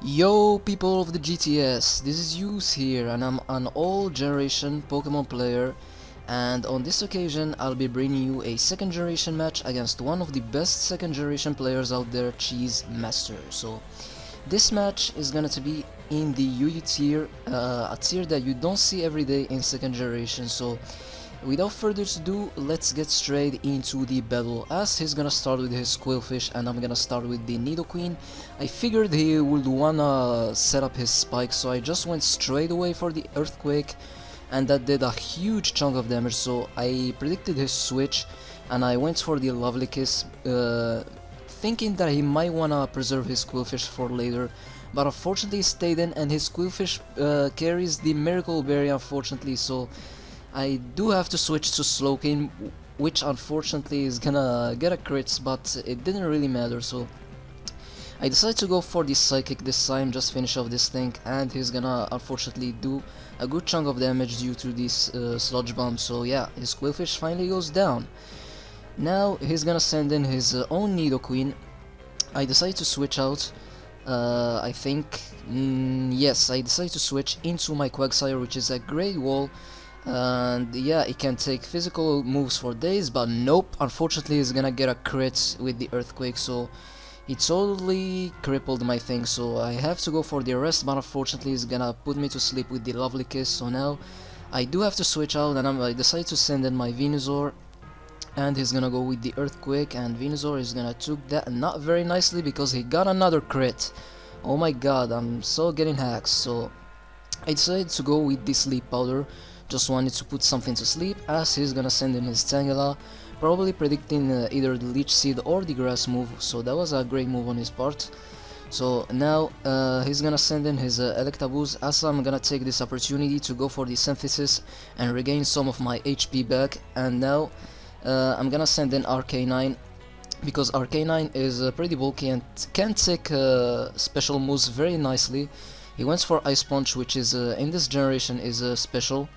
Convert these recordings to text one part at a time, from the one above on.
Yo people of the GTS, this is Use here and I'm an all generation Pokemon player, and on this occasion I'll be bringing you a second generation match against one of the best second generation players out there, XezeMaster. So this match is gonna to be in the UU tier, a tier that you don't see every day in second generation. So without further ado, let's get straight into the battle, as he's gonna start with his Quillfish and I'm gonna start with the Nidoqueen. I figured he would wanna set up his spike, so I just went straight away for the Earthquake, and that did a huge chunk of damage. So I predicted his switch and I went for the Lovely Kiss, thinking that he might wanna preserve his Quillfish for later, but unfortunately he stayed in and his Quillfish carries the Miracle Berry, unfortunately, so I do have to switch to Slowking, which unfortunately is gonna get a crits, but it didn't really matter. So I decided to go for the Psychic this time, just finish off this thing, and he's gonna unfortunately do a good chunk of damage due to this Sludge Bomb. So yeah, his Quillfish finally goes down. Now he's gonna send in his own Nidoqueen. I decided to switch out. I think, yes, I decided to switch into my Quagsire, which is a Great Wall. And yeah, it can take physical moves for days, but nope, unfortunately he's gonna get a crit with the Earthquake, so he totally crippled my thing. So I have to go for the arrest, but unfortunately he's gonna put me to sleep with the Lovely Kiss. So now I do have to switch out, and I decide to send in my Venusaur, and he's gonna go with the Earthquake, and Venusaur is gonna took that not very nicely because he got another crit. Oh my god, I'm so getting hacked. So I decided to go with the Sleep Powder. Just wanted to put something to sleep, as he's gonna send in his Tangela, probably predicting either the Leech Seed or the Grass move, so that was a great move on his part. So now he's gonna send in his Electabuzz, as I'm gonna take this opportunity to go for the Synthesis and regain some of my HP back. And now I'm gonna send in Arcanine, because Arcanine is pretty bulky and can take special moves very nicely. He went for Ice Punch, which is in this generation is special.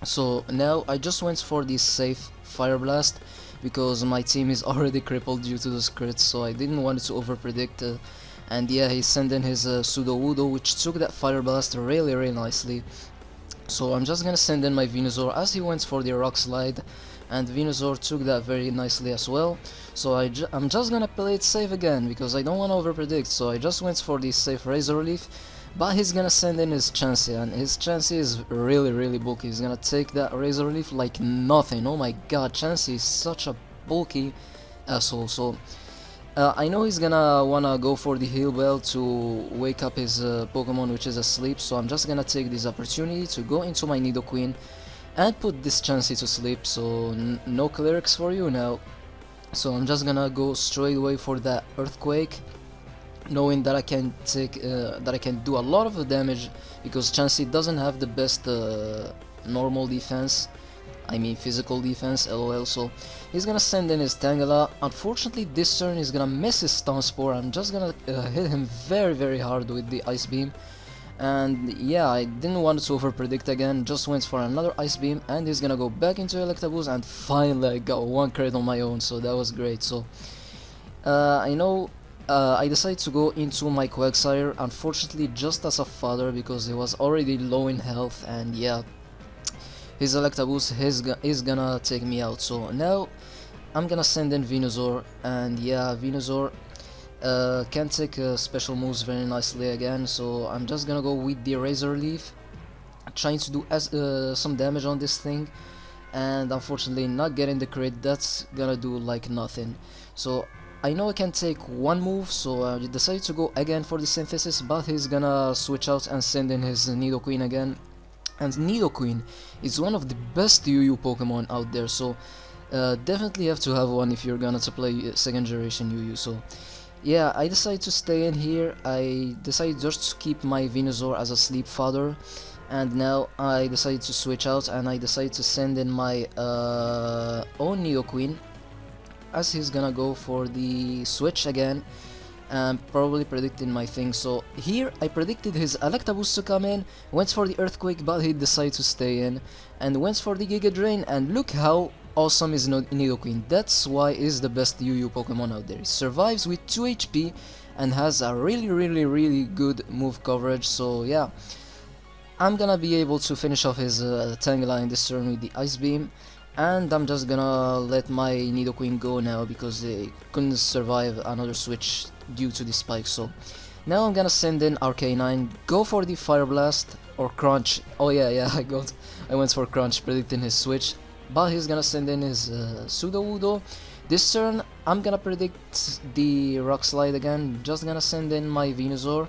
So now I just went for the safe Fire Blast, because my team is already crippled due to those crits, so I didn't want to overpredict. And yeah, he sent in his Sudowoodo, which took that Fire Blast really nicely. So I'm just gonna send in my Venusaur, as he went for the Rock Slide, and Venusaur took that very nicely as well. So I'm just gonna play it safe again, because I don't want to overpredict. So I just went for the safe Razor Leaf, but he's gonna send in his Chansey, and his Chansey is really bulky. He's gonna take that Razor Leaf like nothing. Oh my god, Chansey is such a bulky asshole. So I know he's gonna wanna go for the Heal Bell to wake up his Pokemon which is asleep, so I'm just gonna take this opportunity to go into my Nidoqueen and put this Chansey to sleep. So no clerics for you now. So I'm just gonna go straight away for that Earthquake, knowing that I can take that I can do a lot of damage, because Chansey doesn't have the best normal defense, I mean physical defense, lol. So he's gonna send in his Tangela. Unfortunately this turn he's gonna miss his Stun Spore. I'm just gonna hit him very hard with the Ice Beam. And yeah, I didn't want to overpredict again, just went for another Ice Beam, and he's gonna go back into Electabuzz, and finally I got one crit on my own, so that was great. So I know I decided to go into my Quagsire, unfortunately just as a fodder, because he was already low in health, and yeah, his Electabuzz is gonna take me out. So now I'm gonna send in Venusaur, and yeah, Venusaur can take special moves very nicely again. So I'm just gonna go with the Razor Leaf, trying to do some damage on this thing, and unfortunately not getting the crit. That's gonna do like nothing. So I know I can take one move, so I decided to go again for the Synthesis, but he's gonna switch out and send in his Nidoqueen again. And Nidoqueen is one of the best UU Pokemon out there, so definitely have to have one if you're gonna play second generation UU. So yeah, I decided to stay in here. I decided just to keep my Venusaur as a sleep fodder, and now I decided to switch out and I decided to send in my own Nidoqueen, as he's gonna go for the switch again, and probably predicting my thing. So here I predicted his Electabuzz to come in, went for the Earthquake, but he decided to stay in and went for the Giga Drain, and look how awesome is Nidoqueen. That's why is the best UU Pokemon out there. It survives with 2 HP and has a really good move coverage. So yeah, I'm gonna be able to finish off his Tangela this turn with the Ice Beam, and I'm just gonna let my Nidoqueen go now because they couldn't survive another switch due to the spike. So now I'm gonna send in Arcanine, go for the Fire Blast or Crunch. Oh yeah, I went for Crunch, predicting his switch, but he's gonna send in his Sudowoodo. This turn I'm gonna predict the Rock Slide again, just gonna send in my Venusaur.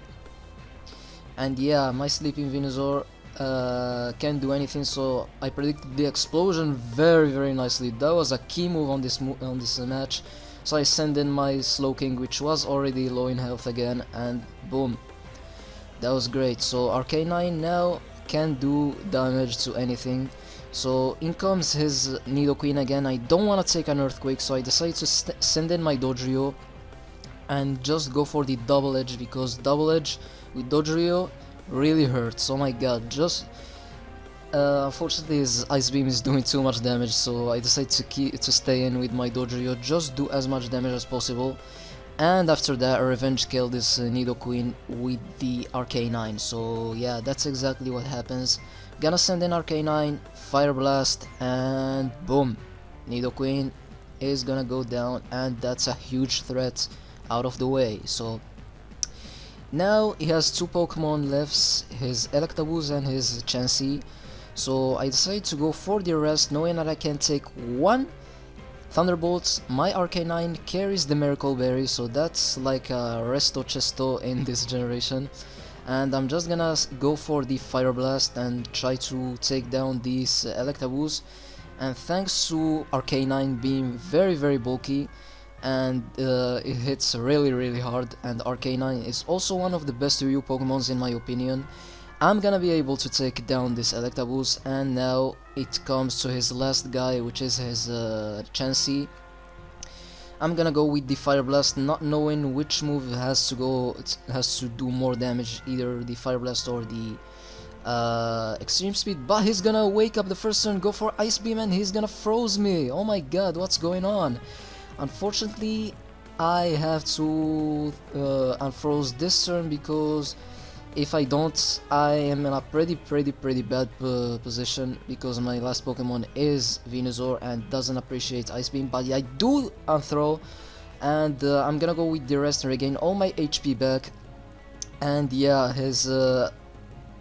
And yeah, my sleeping Venusaur can't do anything, so I predicted the explosion very nicely. That was a key move on this match. So I send in my Slowking, which was already low in health again, and boom, that was great. So Arcanine now can't do damage to anything. So in comes his Nidoqueen again. I don't want to take an Earthquake, so I decide to send in my Dodrio and just go for the Double Edge, because Double Edge with Dodrio really hurts. Oh my god, just unfortunately his Ice Beam is doing too much damage, so I decide to stay in with my Dodrio, just do as much damage as possible. And after that, revenge kill this Nidoqueen with the Arcanine. So yeah, that's exactly what happens. Gonna send in Arcanine, Fire Blast, and boom, Nidoqueen is gonna go down, and that's a huge threat out of the way. So now he has 2 Pokemon left, his Electabuzz and his Chansey. So I decided to go for the rest, knowing that I can take 1 Thunderbolts. My Arcanine carries the Miracle Berry, so that's like a Resto Chesto in this generation. And I'm just gonna go for the Fire Blast and try to take down this Electabuzz. And thanks to Arcanine being very bulky, and it hits really hard, and Arcanine is also one of the best UU Pokemons in my opinion, I'm gonna be able to take down this Electabuzz. And now it comes to his last guy, which is his Chansey. I'm gonna go with the Fire Blast, not knowing which move has to do more damage, either the Fire Blast or the Extreme Speed. But he's gonna wake up the first turn, go for Ice Beam, and he's gonna froze me. Oh my god, what's going on? Unfortunately, I have to unfroze this turn, because if I don't, I am in a pretty bad position, because my last Pokemon is Venusaur and doesn't appreciate Ice Beam. But I do unthrow, and I'm gonna go with the rest and regain all my HP back. And yeah, his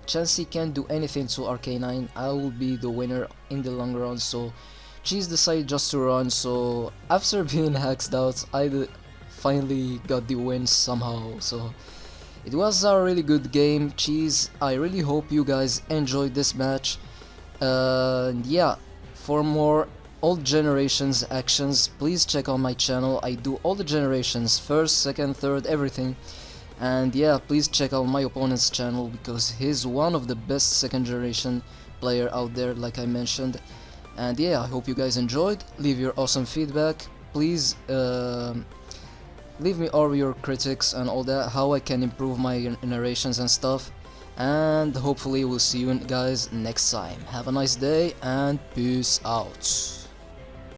Chansey can't do anything to Arcanine. I will be the winner in the long run. So Cheese decided just to run, so after being hacked out, I finally got the win somehow. So it was a really good game, Cheese. I really hope you guys enjoyed this match. Yeah, for more old generations actions, please check out my channel. I do all the generations, first, second, third, everything. And yeah, please check out my opponent's channel, because he's one of the best second generation player out there, like I mentioned. And yeah, I hope you guys enjoyed. Leave your awesome feedback. Please leave me all your critics and all that, how I can improve my narrations and stuff. And hopefully we'll see you guys next time. Have a nice day and peace out.